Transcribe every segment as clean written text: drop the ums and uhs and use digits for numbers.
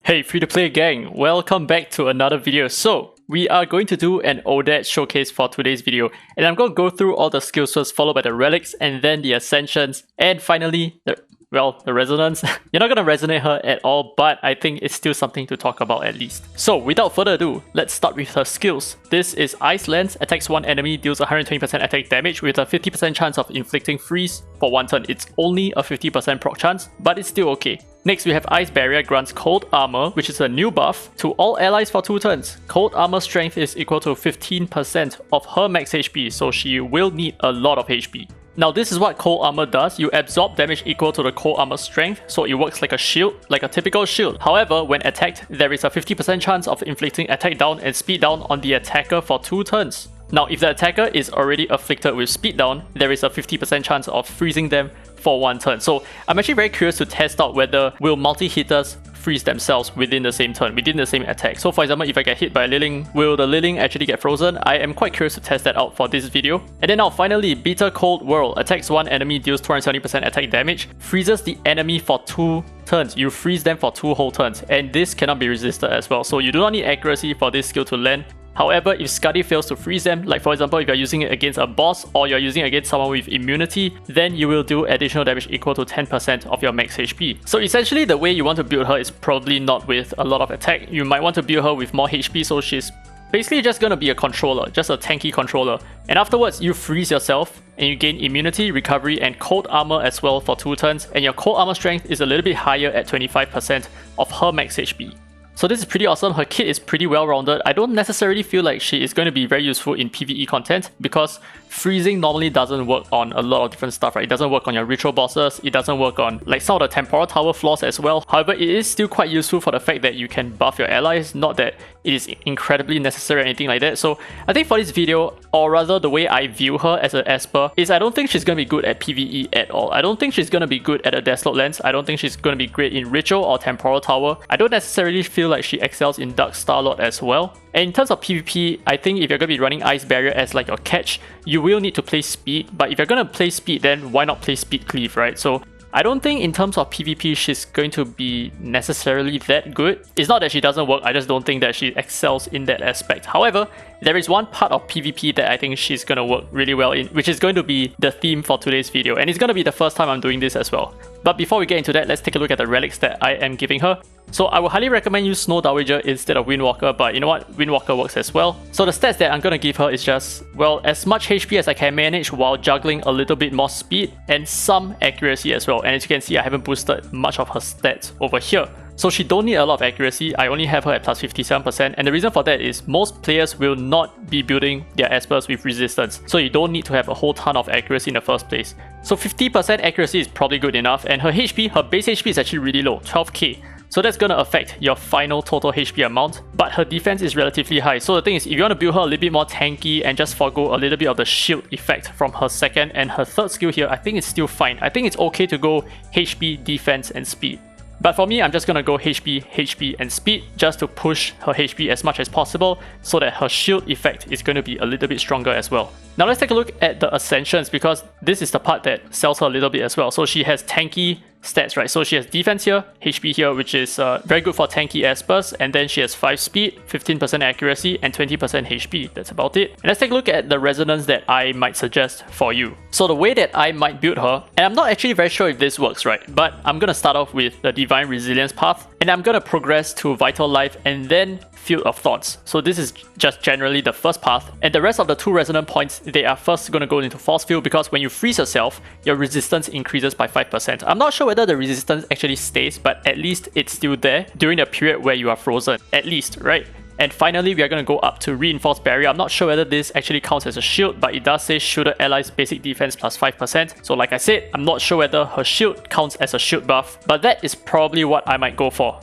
Hey free-to-play gang, welcome back to another video. So, we are going to do an Odette showcase for today's video, and I'm going to go through all the skills first, followed by the Relics, and then the Ascensions, and finally, the Resonance. You're not going to resonate her at all, but I think it's still something to talk about at least. So, without further ado, let's start with her skills. This is Ice Lance, attacks one enemy, deals 120% attack damage with a 50% chance of inflicting freeze for one turn. It's only a 50% proc chance, but it's still okay. Next, we have Ice Barrier, grants Cold Armor, which is a new buff, to all allies for 2 turns. Cold Armor strength is equal to 15% of her max HP, so she will need a lot of HP. Now this is what Cold Armor does. You absorb damage equal to the Cold Armor strength, so it works like a shield, like a typical shield. However, when attacked, there is a 50% chance of inflicting attack down and speed down on the attacker for 2 turns. Now if the attacker is already afflicted with speed down, there is a 50% chance of freezing them for 1 turn. So I'm actually very curious to test out whether will multi-hitters freeze themselves within the same turn, within the same attack. So for example, if I get hit by a Liling, will the Liling actually get frozen? I am quite curious to test that out for this video. And then now finally, Bitter Cold Whirl, attacks one enemy, deals 270% attack damage, freezes the enemy for 2 turns. You freeze them for 2 whole turns, and this cannot be resisted as well. So you do not need accuracy for this skill to land. However, if Skadi fails to freeze them, like for example if you're using it against a boss or you're using it against someone with immunity, then you will do additional damage equal to 10% of your max HP. So essentially the way you want to build her is probably not with a lot of attack. You might want to build her with more HP, so she's basically just gonna be a controller, just a tanky controller. And afterwards, you freeze yourself and you gain immunity, recovery, and cold armor as well for 2 turns. And your cold armor strength is a little bit higher at 25% of her max HP. So this is pretty awesome. Her kit is pretty well rounded. I don't necessarily feel like she is going to be very useful in PvE content because freezing normally doesn't work on a lot of different stuff, right? It doesn't work on your ritual bosses, it doesn't work on like some of the temporal tower flaws as well. However, it is still quite useful for the fact that you can buff your allies, not that it is incredibly necessary or anything like that. So I think for this video, or rather the way I view her as an Esper, is I don't think she's going to be good at PvE at all. I don't think she's going to be good at a Dislyte lens. I don't think she's going to be great in ritual or temporal tower. I don't necessarily feel like she excels in Dark Starlord as well. And in terms of PvP, I think if you're going to be running Ice Barrier as like your catch, you will need to play speed. But if you're going to play speed, then why not play speed cleave, right? So I don't think in terms of PvP she's going to be necessarily that good. It's not that she doesn't work, I just don't think that she excels in that aspect. However, there is one part of PvP that I think she's going to work really well in, which is going to be the theme for today's video. And it's going to be the first time I'm doing this as well. But before we get into that, let's take a look at the relics that I am giving her. So I would highly recommend you Snow Dowager instead of Windwalker, but you know what? Windwalker works as well. So the stats that I'm going to give her is just, well, as much HP as I can manage while juggling a little bit more speed and some accuracy as well. And as you can see, I haven't boosted much of her stats over here. So she don't need a lot of accuracy. I only have her at plus 57%, and the reason for that is most players will not be building their Espers with resistance, so you don't need to have a whole ton of accuracy in the first place. So 50% accuracy is probably good enough, and her HP, her base HP is actually really low, 12k. So that's gonna affect your final total HP amount, but her defense is relatively high. So the thing is, if you want to build her a little bit more tanky and just forgo a little bit of the shield effect from her second and her third skill here, I think it's still fine. I think it's okay to go HP, defense, and speed. But for me, I'm just gonna go HP, HP, and speed just to push her HP as much as possible so that her shield effect is going to be a little bit stronger as well. Now let's take a look at the Ascensions because this is the part that sells her a little bit as well. So she has tanky stats, right? So she has defense here, HP here, which is very good for tanky Espers, and then she has 5 speed, 15% accuracy, and 20% HP. That's about it. And let's take a look at the resonance that I might suggest for you. So the way that I might build her, and I'm not actually very sure if this works, right? But I'm gonna start off with the Divine Resilience path, and I'm gonna progress to Vital Life and then Field of Thoughts. So this is just generally the first path, and the rest of the 2 resonant points, they are first going to go into Force Field because when you freeze yourself, your resistance increases by 5%. I'm not sure whether the resistance actually stays, but at least it's still there during the period where you are frozen, at least, right? And finally, we are going to go up to Reinforced Barrier. I'm not sure whether this actually counts as a shield, but it does say shielded allies basic defense plus 5%. So like I said, I'm not sure whether her shield counts as a shield buff, but that is probably what I might go for.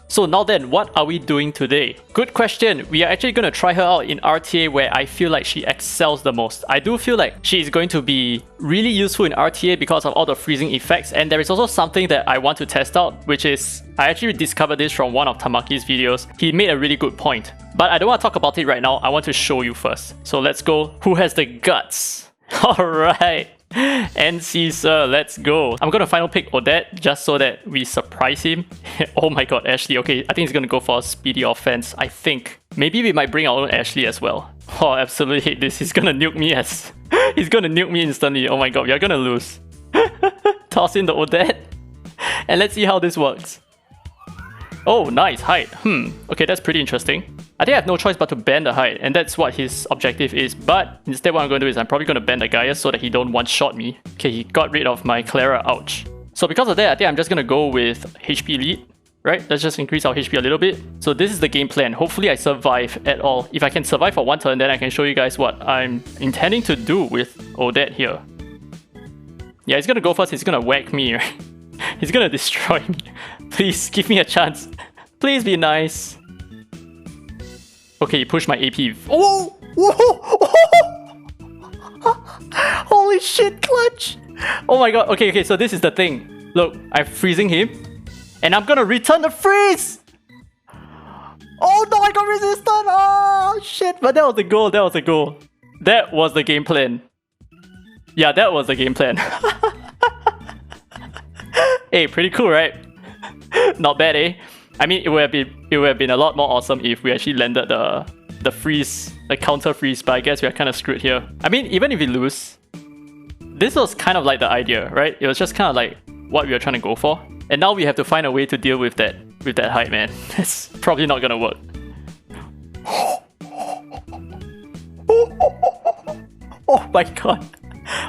So now then, what are we doing today? Good question. We are actually going to try her out in RTA where I feel like she excels the most. I do feel like she is going to be really useful in RTA because of all the freezing effects, and there is also something that I want to test out, which is, I actually discovered this from one of Tamaki's videos. He made a really good point, but I don't want to talk about it right now. I want to show you first. So let's go. Who has the guts? Alright. And Caesar, let's go. I'm gonna final pick Odette just so that we surprise him. Oh my god, Ashley. Okay, I think he's gonna go for a speedy offense. I think. Maybe we might bring our own Ashley as well. Oh, I absolutely hate this. He's gonna nuke me as... He's gonna nuke me instantly. Oh my god, we are gonna lose. Toss in the Odette. And let's see how this works. Oh, nice. Height. Okay, that's pretty interesting. I think I have no choice but to ban the height, and that's what his objective is. But instead what I'm going to do is I'm probably going to ban the Gaia so that he don't one-shot me. Okay, he got rid of my Clara. Ouch. So because of that, I think I'm just going to go with HP lead. Right? Let's just increase our HP a little bit. So this is the game plan. Hopefully I survive at all. If I can survive for one turn, then I can show you guys what I'm intending to do with Odette here. Yeah, he's going to go first. He's going to whack me, right? He's gonna destroy me. Please, give me a chance. Please be nice. Okay, he pushed my AP. Oh! Whoa! Holy shit, clutch! Oh my god, okay, so this is the thing. Look, I'm freezing him. And I'm gonna return the freeze! Oh no, I got resistant! Oh shit, but that was the goal, that was the goal. That was the game plan. Yeah, that was the game plan. Hey, pretty cool, right? Not bad, eh? I mean, it would have been a lot more awesome if we actually landed the freeze, the counter freeze, but I guess we are kind of screwed here. I mean, even if we lose, this was kind of like the idea, right? It was just kind of like what we were trying to go for. And now we have to find a way to deal with that height, man. It's probably not gonna work. Oh my god.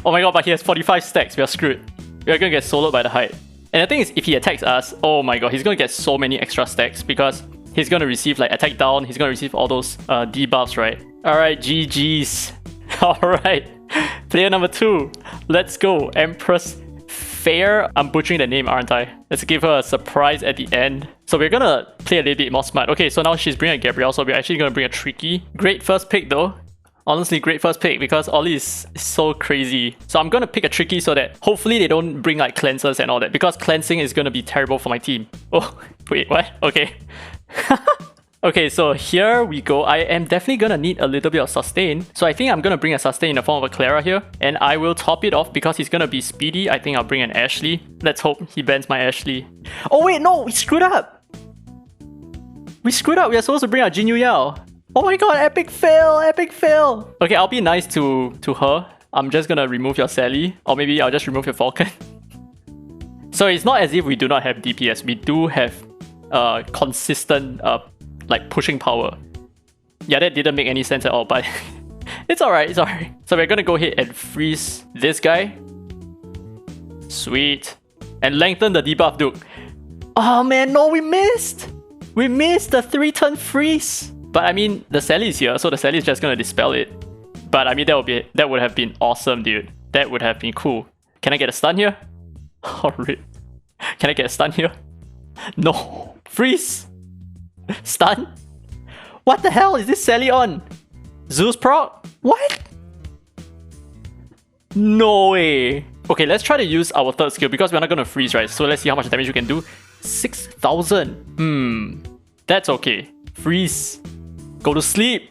Oh my god, but he has 45 stacks. We are screwed. We are gonna get soloed by the height. And the thing is, if he attacks us, oh my god, he's gonna get so many extra stacks because he's gonna receive like attack down, he's gonna receive all those debuffs, right? Alright, GG's. Alright, player number 2. Let's go. Empress Fair. I'm butchering the name, aren't I? Let's give her a surprise at the end. So we're gonna play a little bit more smart. Okay, so now she's bringing a Gabrielle, so we're actually gonna bring a Tricky. Great first pick though. Honestly, great first pick because Ollie is so crazy. So I'm going to pick a Tricky so that hopefully they don't bring like cleansers and all that because cleansing is going to be terrible for my team. Oh, wait, what? Okay. Okay, so here we go. I am definitely going to need a little bit of sustain. So I think I'm going to bring a sustain in the form of a Clara here. And I will top it off because he's going to be speedy. I think I'll bring an Ashley. Let's hope he bans my Ashley. Oh wait, no, we screwed up. We screwed up. We are supposed to bring our Jinyu Yao. Oh my god, epic fail, epic fail. Okay, I'll be nice to her. I'm just gonna remove your Sally. Or maybe I'll just remove your Falcon. So it's not as if we do not have DPS. We do have consistent like pushing power. Yeah, that didn't make any sense at all, but it's alright, it's alright. So we're gonna go ahead and freeze this guy. Sweet. And lengthen the debuff, Duke. Oh man, no, we missed! We missed the 3-turn freeze! But I mean, the Sally is here, so the Sally is just gonna dispel it. But I mean, that would have been awesome, dude. That would have been cool. Can I get a stun here? Oh, rip. Can I get a stun here? No. Freeze! Stun? What the hell is this Sally on? Zeus proc? What? No way. Okay, let's try to use our third skill because we're not gonna freeze, right? So let's see how much damage we can do. 6,000. That's okay. Freeze. Go to sleep.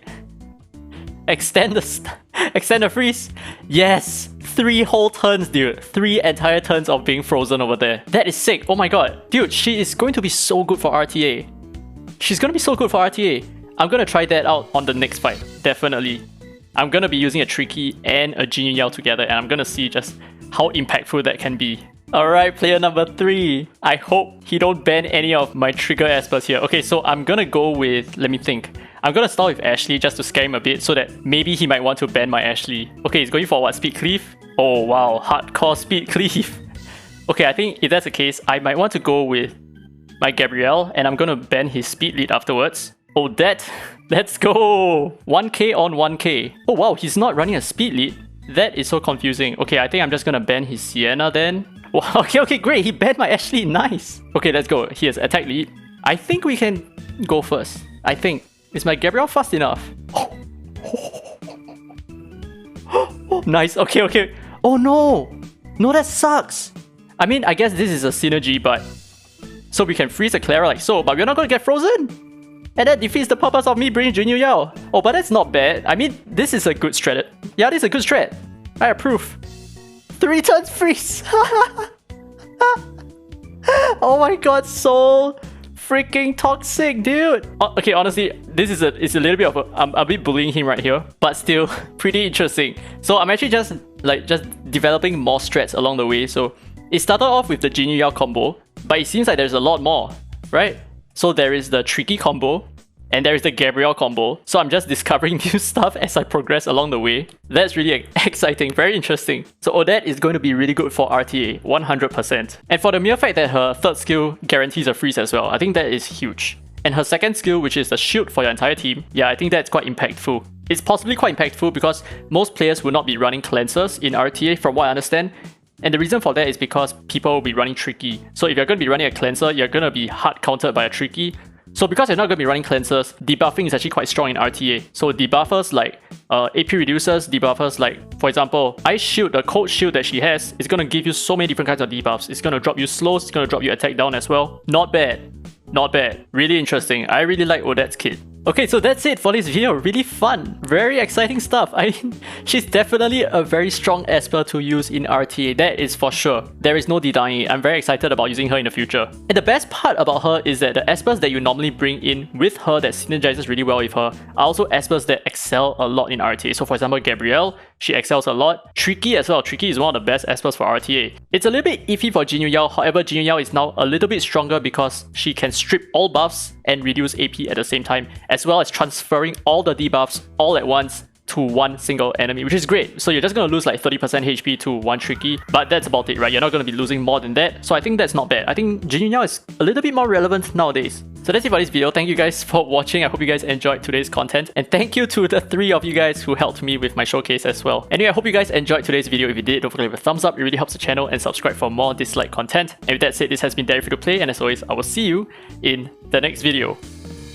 Extend the freeze. Yes. 3 whole turns, dude. 3 entire turns of being frozen over there. That is sick. Oh my god. Dude, she is going to be so good for RTA. She's going to be so good for RTA. I'm going to try that out on the next fight. Definitely. I'm going to be using a Tricky and a Jinyu Yao together, and I'm going to see just how impactful that can be. Alright, player number 3. I hope he don't ban any of my trigger Espers here. Okay, so I'm gonna go with... Let me think. I'm gonna start with Ashley just to scare him a bit so that maybe he might want to ban my Ashley. Okay, he's going for what? Speed Cleave? Oh wow, hardcore Speed Cleave. Okay, I think if that's the case, I might want to go with my Gabrielle and I'm gonna ban his Speed Lead afterwards. Odette, let's go! 1k on 1k. Oh wow, he's not running a Speed Lead. That is so confusing. Okay, I think I'm just gonna ban his Sienna then. Wow, okay, great. He banned my Ashley. Nice. Okay, let's go. He has attack lead. I think we can go first. I think. Is my Gabrielle fast enough? Nice. Okay. Oh no. No, that sucks. I mean, I guess this is a synergy, but... So we can freeze a Clara like so, but we're not going to get frozen. And that defeats the purpose of me bringing Jinyu Yao. Oh, but that's not bad. I mean, this is a good strat. Yeah, this is a good strat. I approve. 3 turns freeze! Oh my god, so freaking toxic, dude! Okay, honestly, this is a little bit of I'm a bit bullying him right here, but still pretty interesting. So I'm actually just developing more strats along the way. So it started off with the Jin Yao combo, but it seems like there's a lot more, right? So there is the Tricky combo, and there is the Gabrielle combo. So I'm just discovering new stuff as I progress along the way. That's really exciting, very interesting. So Odette is going to be really good for RTA, 100%. And for the mere fact that her third skill guarantees a freeze as well, I think that is huge. And her second skill, which is the shield for your entire team, yeah, I think that's quite impactful. It's possibly quite impactful because most players will not be running cleansers in RTA from what I understand. And the reason for that is because people will be running Tricky. So if you're going to be running a cleanser, you're going to be hard countered by a Tricky. So because you're not going to be running cleansers, debuffing is actually quite strong in RTA. So debuffers like AP reducers, debuffers like, for example, Ice Shield, the cold shield that she has, is going to give you so many different kinds of debuffs. It's going to drop you slows, it's going to drop you attack down as well. Not bad. Not bad. Really interesting. I really like Odette's kit. Okay, so that's it for this video. Really fun. Very exciting stuff. She's definitely a very strong Esper to use in RTA. That is for sure. There is no denying it. I'm very excited about using her in the future. And the best part about her is that the Espers that you normally bring in with her that synergizes really well with her are also Espers that excel a lot in RTA. So for example, Gabrielle, she excels a lot. Tricky as well. Tricky is one of the best Espers for RTA. It's a little bit iffy for Jin Yao. However, Jin Yao is now a little bit stronger because she can strip all buffs and reduce AP at the same time, as well as transferring all the debuffs all at once to one single enemy, which is great. So you're just going to lose like 30% HP to one Tricky, but that's about it, right? You're not going to be losing more than that. So I think that's not bad. I think Jin Yao is a little bit more relevant nowadays. So that's it for this video. Thank you guys for watching. I hope you guys enjoyed today's content. And thank you to the 3 of you guys who helped me with my showcase as well. Anyway, I hope you guys enjoyed today's video. If you did, don't forget to leave a thumbs up. It really helps the channel, and subscribe for more Dislyte content. And with that said, this has been Derry Free to Play, and as always, I will see you in the next video.